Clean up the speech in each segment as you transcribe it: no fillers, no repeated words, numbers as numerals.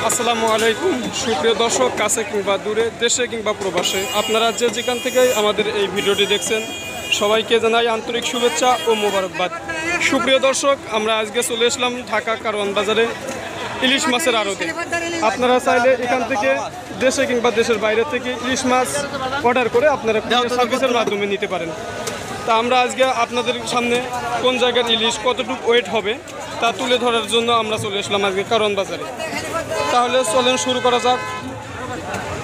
আসসালামু আলাইকুম সুপ্রিয় দর্শক, কাছে কিংবা দূরে, দেশে কিংবা প্রবাসে, আপনারা যেখান থেকে আমাদের এই ভিডিওটি দেখছেন সবাইকে জানাই আন্তরিক শুভেচ্ছা ও মোবারকবাদ। সুপ্রিয় দর্শক, আমরা আজকে চলে আসলাম ঢাকা কারওয়ান বাজারে ইলিশ মাছের আড়তে। আপনারা চাইলে এখান থেকে দেশে কিংবা দেশের বাইরে থেকে ইলিশ মাছ অর্ডার করে আপনারা সার্ভিসের মাধ্যমে নিতে পারেন। তা আমরা আজকে আপনাদের সামনে কোন জায়গার ইলিশ কতটুকু ওয়েট হবে তা তুলে ধরার জন্য আমরা চলে আসলাম আজকে কারওয়ান বাজারে। তাহলে চলেন শুরু করা যাক।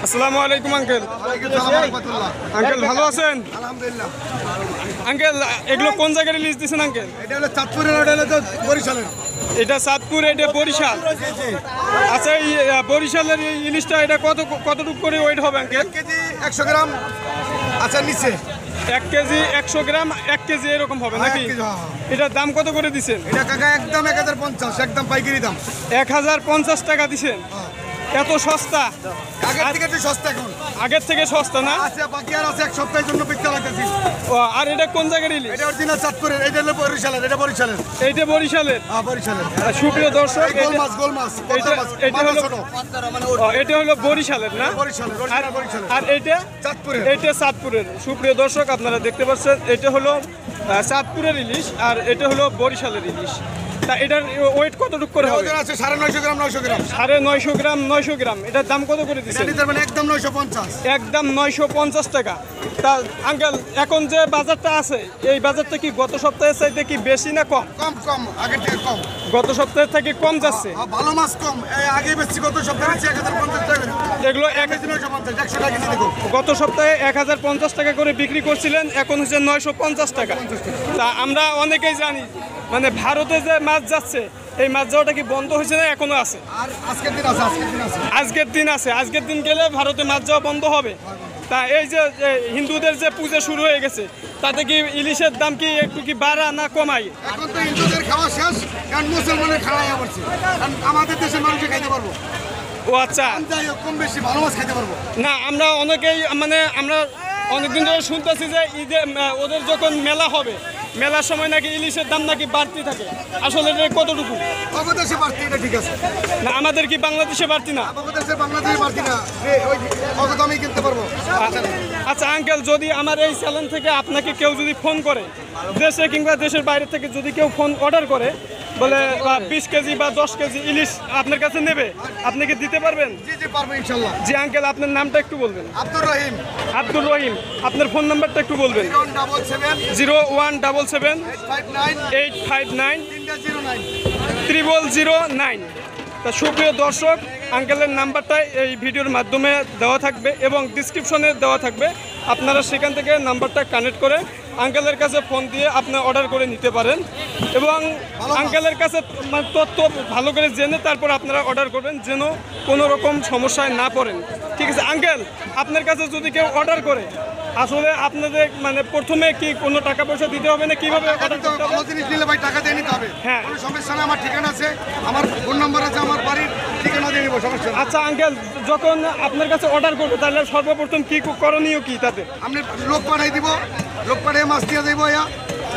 আসসালামু আলাইকুম আঙ্কেল। আঙ্কেল ভালো আছেন? আলহামদুলিল্লাহ। আঙ্কেল এগুলো কোন জায়গার ইলিশ দিচ্ছেন আঙ্কেল? এটা হলো চাঁদপুরের, ওটা হলো তো বরিশালের। এটা চাঁদপুর, এটা বরিশাল। আচ্ছা, এই বরিশালের এই ইলিশটা এটা কতটুকু করে ওয়েট হবে আঙ্কেল? 1 কেজি 100 গ্রাম আচ্ছা নিচে। 1 কেজি 100 গ্রাম 1 কেজি এরকম হবে নাকি? এটার দাম কত করে দিচ্ছেন? এটা কাকা একদম 1050, একদম পাইকারি দাম। 1050 টাকা দিচ্ছেন? এত সস্তা? আগের থেকে একটু সস্তা এখন। আগের থেকে সস্তা না? আছে বাকি আর আছে, এক সপ্তাহের জন্য বিক্রি লাগতেছি। ও, আর এটা কোন জায়গার ইলিশ? এটা অরিজিনাল চাঁদপুরের, এটা হলো বরিশালের। এটা বরিশালের। এইটা বরিশালের? হ্যাঁ বরিশালের। সুপ্রিয় দর্শক, গোল মাছ, গোল মাছ, এটা হলো বরিশালের না? বরিশালের, বরিশালের। আর এইটা চাঁদপুরের। এইটা চাঁদপুরের। সুপ্রিয় দর্শক, আপনারা দেখতে পাচ্ছেন এটা হলো চাঁদপুরের ইলিশ আর এটা হলো বরিশালের ইলিশ। তা এটার ওয়েট কতটুকু করে হবে? ওদের আছে 950 গ্রাম, 900 গ্রাম। 950 গ্রাম 900 গ্রাম। এটার দাম কত করে দিচ্ছেন? এটা মানে একদম 950। একদম 950 টাকা। তা আঙ্কেল, এখন যে বাজারটা আছে এই বাজারটা কি গত সপ্তাহের চাইতে কি বেশি না কম? কম কম, আগের থেকে কম। গত সপ্তাহের থেকে কম যাচ্ছে? ভালো মাছ কম। আগে বেশি, গত সপ্তাহে বেশি 1050 টাকা। এগুলো 950, 100 টাকা কেজি দেখো। গত সপ্তাহে 1050 টাকা করে বিক্রি করছিলেন, এখন হচ্ছে 950 টাকা। তা আমরা অনেকেই জানি মানে ভারতে যে মাছ যাচ্ছে এই মাছ যাওয়াটা কি বন্ধ হয়েছে না এখনো আছে? আর আজকের দিন আছে, আজকের দিন আছে। আজকের দিন গেলে ভারতে মাছ যাওয়া বন্ধ হবে। তা এই যে হিন্দুদের যে পূজা শুরু হয়ে গেছে তাতে কি ইলিশের দাম কি একটু কি বাড়া না কমায়? এখন তো হিন্দুদের খাওয়া শেষ, কারণ মুসলমানের খাওয়া পড়ছে। কারণ আমাদের দেশের মানুষে খাইতে পারবো। ও আচ্ছা, যাই হোক, কম বেশি ভালো মাছ খাইতে পারবো। না আমরা অনেকেই মানে আমরা অনেকদিন ধরে শুনতেছি যে ঈদে ওদের যখন মেলা হবে মেলার সময় নাকি ইলিশের দাম নাকি বাড়তি থাকে। আসলে এটা কতটুকু? বাংলাদেশে বাড়তি, এটা ঠিক আছে না আমাদের কি বাংলাদেশে বাড়তি না? বাংলাদেশে বাড়তি না, ওই অগত আমি কিনতে পারবো। আচ্ছা আঙ্কেল, যদি আমার এই চ্যানেল থেকে আপনাকে কেউ যদি ফোন করে, দেশে কিংবা দেশের বাইরে থেকে যদি কেউ ফোন অর্ডার করে বলে 20 কেজি বা 10 কেজি ইলিশ আপনার কাছে নেবে, আপনি কি দিতে পারবেন? জি জি পারবো ইনশাআল্লাহ। জি আঙ্কেল, আপনার নামটা একটু বলবেন। আব্দুর রহিম। আব্দুর রহিম। আপনার ফোন নাম্বারটা একটু বলবেন। 0177 859 859 0009। তা সুপ্রিয় দর্শক, আঙ্কেলের নাম্বারটা এই ভিডিওর মাধ্যমে দেওয়া থাকবে এবং ডিসক্রিপশনে দেওয়া থাকবে। আপনারা সেখান থেকে নাম্বারটা কানেক্ট করে আঙ্কেলের কাছে ফোন দিয়ে আপনি অর্ডার করে নিতে পারেন এবং আঙ্কেলের কাছে তথ্য ভালো করে জেনে তারপর আপনারা অর্ডার করবেন, যেন কোনো রকম সমস্যায় না পড়েন। ঠিক আছে আঙ্কেল, আপনার কাছে যদি কেউ অর্ডার করে আসলে আপনাদের মানে প্রথমে কি কোনো টাকা পয়সা দিতে হবে না, কিভাবে অর্ডার করতে হবে? ভালো জিনিস নিলে ভাই টাকা দিয়ে নিতে হবে। হ্যাঁ, কোনো সমস্যা না, আমার ঠিকানা আছে, আমার ফোন নাম্বার আছে, আমার বাড়ির ঠিকানা দিয়ে নিব, সমস্যা না। আচ্ছা আঙ্কেল, যখন আপনার কাছে অর্ডার করবে তাহলে সর্বপ্রথম কি করণীয় কি তাতে? আপনি লোক পাঠাই দিব, লোক পাঠিয়ে মাছ দিয়ে দেবো,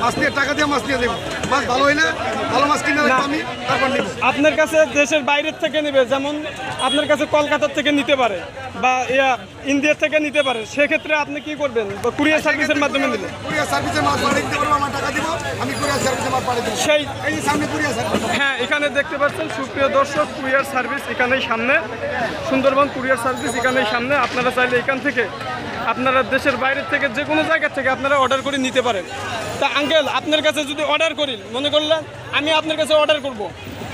মাছ দিয়ে টাকা দিয়ে মাছ দিয়ে দেবো। মাছ ভালো হইলে ভালো মাছ কিনে রাখবো আমি, তারপর নিব। আপনার কাছে দেশের বাইরের থেকে নেবে, যেমন আপনার কাছে কলকাতার থেকে নিতে পারে বা ইন্ডিয়ার থেকে নিতে পারে, সেক্ষেত্রে আপনি কি করবেন? কুরিয়ার সার্ভিসের মাধ্যমে নিলে কুরিয়ার সার্ভিসে মাছ পাঠিয়ে দিতে পারবো, আমার টাকা দিব, আমি কুরিয়ার সার্ভিসে মাছ পাঠিয়ে দেবো। সেই এই যে সামনে কুরিয়ার সার্ভিস। হ্যাঁ, এখানে দেখতে পাচ্ছেন সুপ্রিয় দর্শক, কুরিয়ার সার্ভিস এখানেই সামনে, সুন্দরবন কুরিয়ার সার্ভিস এখানেই সামনে। আপনারা চাইলে এখান থেকে আপনারা দেশের বাইরের থেকে যে কোনো জায়গা থেকে আপনারা অর্ডার করে নিতে পারেন। তা আঙ্কেল, আপনার কাছে যদি অর্ডার করি, মনে করলেন আমি আপনার কাছে অর্ডার করব,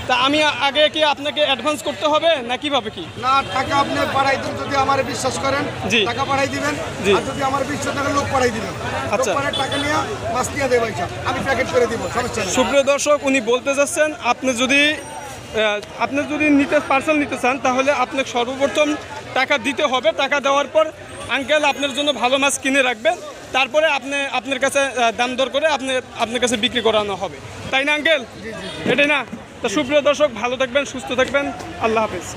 তা আমি আগে কি আপনাকে অ্যাডভান্স করতে হবে না কিভাবে কি? না, টাকা আপনি পাঠাই দিন, যদি আমার বিশ্বাস করেন টাকা পাঠাই দিবেন, আর যদি আমার বিশ্বাস না লোক পাঠাই দিবেন। আচ্ছা, টাকা নিয়ে মাছ নিয়ে দেবো, আমি প্যাকেট করে দিব, সমস্যা নেই। সুপ্রিয় দর্শক, উনি বলতে যাচ্ছেন আপনি যদি পার্সেল নিতে চান তাহলে আপনাকে সর্বপ্রথম টাকা দিতে হবে। টাকা দেওয়ার পর আঙ্কেল আপনার জন্য ভালো মাছ কিনে রাখবেন, তারপরে আপনার কাছে দাম দর করে আপনার কাছে বিক্রি করানো হবে, তাই না আঙ্কেল? এটাই না? তা সুপ্রিয় দর্শক, ভালো থাকবেন, সুস্থ থাকবেন, আল্লাহ হাফেজ।